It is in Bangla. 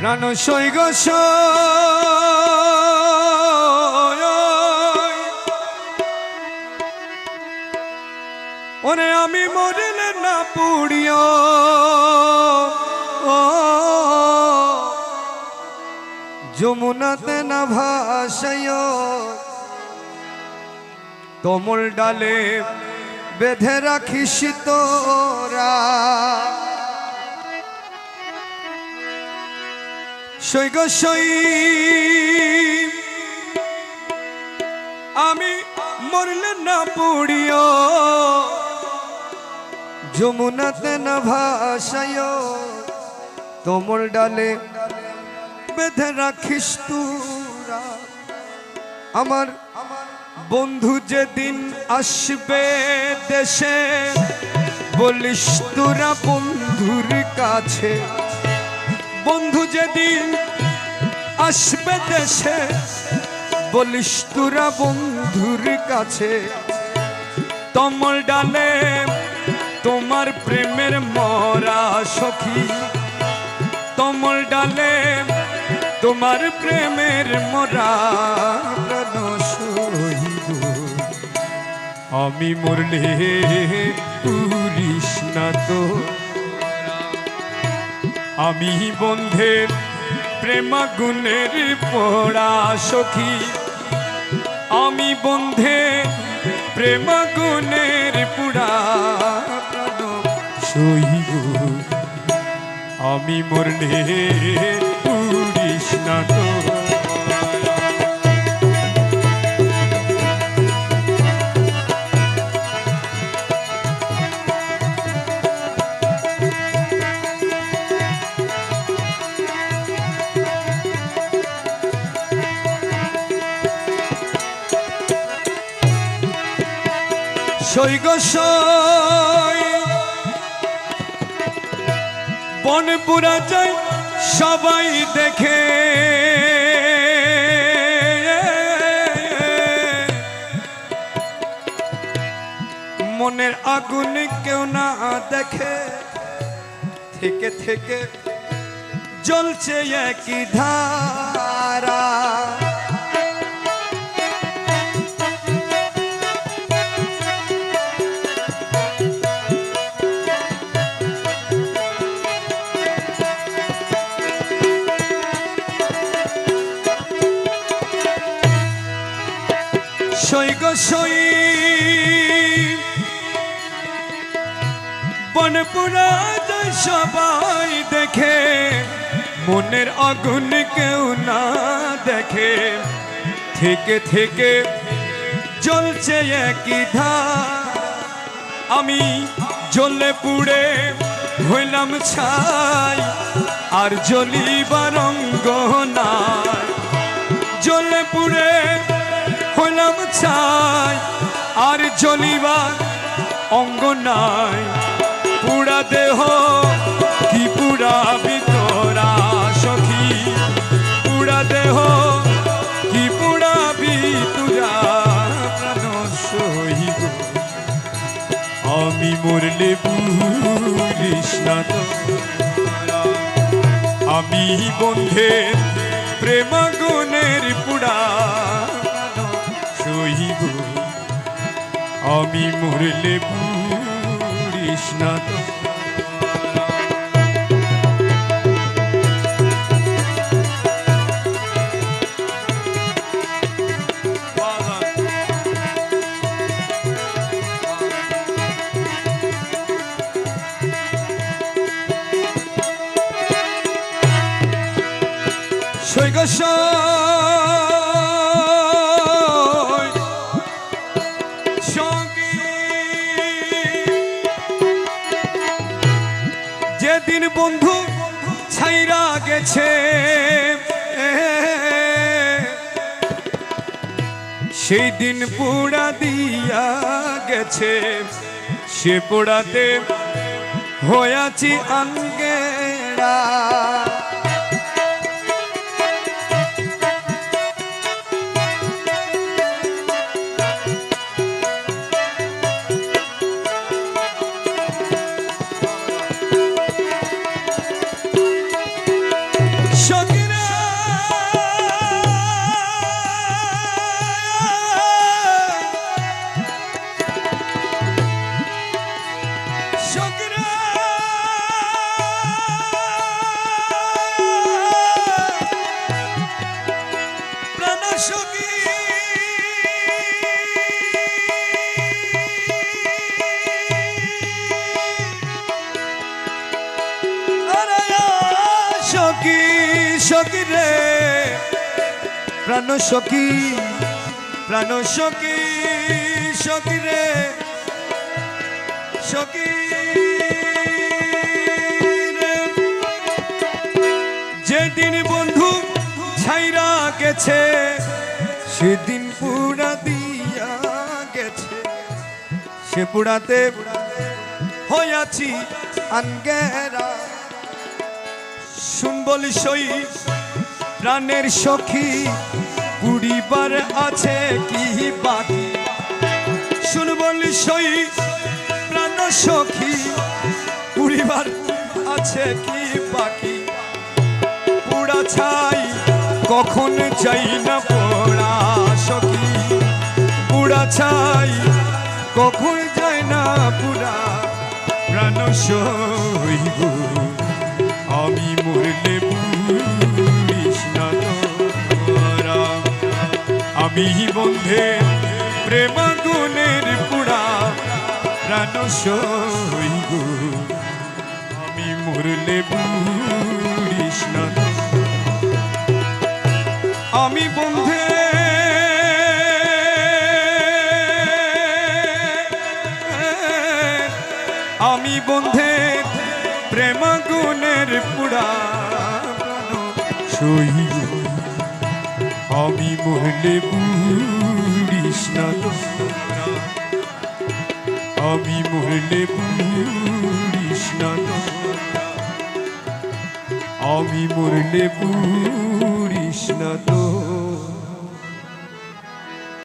প্রাণ সৈগ ওরে আমি মরিলে না পুড়িও যমুনাতে না ভাসাইও তোমর ডালে বেঁধে রাখিস তোরা সৈগ সই আমি মরলে না পুড়িও যমুনাতে না ভাসাইও তোমর ডালে বেঁধে রাখিস তোরা আমার বন্ধু যেদিন আসবে দেশে বলিস তোরা বন্ধুর কাছে বন্ধু যেদিন আসবে দেশে বলিস তোরা বন্ধুর কাছে তোমর ডালে তোমার প্রেমের মরা সখী তোমর ডালে তোমার প্রেমের মরা প্রাণ সহিব আমি মরলে পুরিস না তো আমি বন্ধের প্রেমাগুনের পোড়া সখী আমি বন্ধে প্রেমাগুনের পোড়া প্রাণ সহিব আমি মরলে পুরিস না তো সৈগ বনপুরা যায় সবাই দেখে মনের আগুন কেউ না দেখে থেকে থেকে জ্বলছে একই ধারা সৈগ সই বনপুরা যায় সবাই দেখে মনের আগুন কেউ না দেখে থেকে থেকে জ্বলছে একই ধার আমি জ্বলে পুড়ে হইলাম ছাই আর জ্বলিবার অঙ্গ নাই জ্বলে পুড়ে হইলাম ছাই আর জ্বলিবার অঙ্গ নাই পুরা দেহ কি পুরা ভিতরা সখী পুরা দেহ কি পুরা ভিতরা প্রাণ সহিব আমি মরলে পুরিস না তো আমি বন্ধের প্রেমাগুনের পুরা সহিব আমি মরলে পুরিস না তো সৈগ যেদিন বন্ধু ছাইরা গেছে সেই দিন পোড়া দিয়া গেছে সে পোড়াতে হয়াছি আঙ্গেরা সখী সখী রে প্রাণ সখী প্রাণ সখী সখী রে সখী রে যেদিন বন্ধু ছাইরা গেছে সেদিন পুরা দিয়া গেছে সে পুরাতে হইয়াছি আনগেরা শুন বলি সই প্রাণের সখী পুরিবার আছে কি বাকি শুন বলি সই প্রাণ সখী পুরিবার আছে কি বাকি পুরা ছাই কখন যাই না পোড়া সখী পুরা ছাই কখন যাই না পুরা প্রাণ সই গো আমি মরলে পুরিস না তোরা আমি বন্ধে প্রেম গুণের পুরা প্রাণ সই গো আমি মরলে পুরিস না আমি বন্ধে আমি বন্ধে প্রেম গুণের পুরা সই আমি মরলে পুরিস না আমি মরলে পুরিস না আমি মরলে পুরিস না তো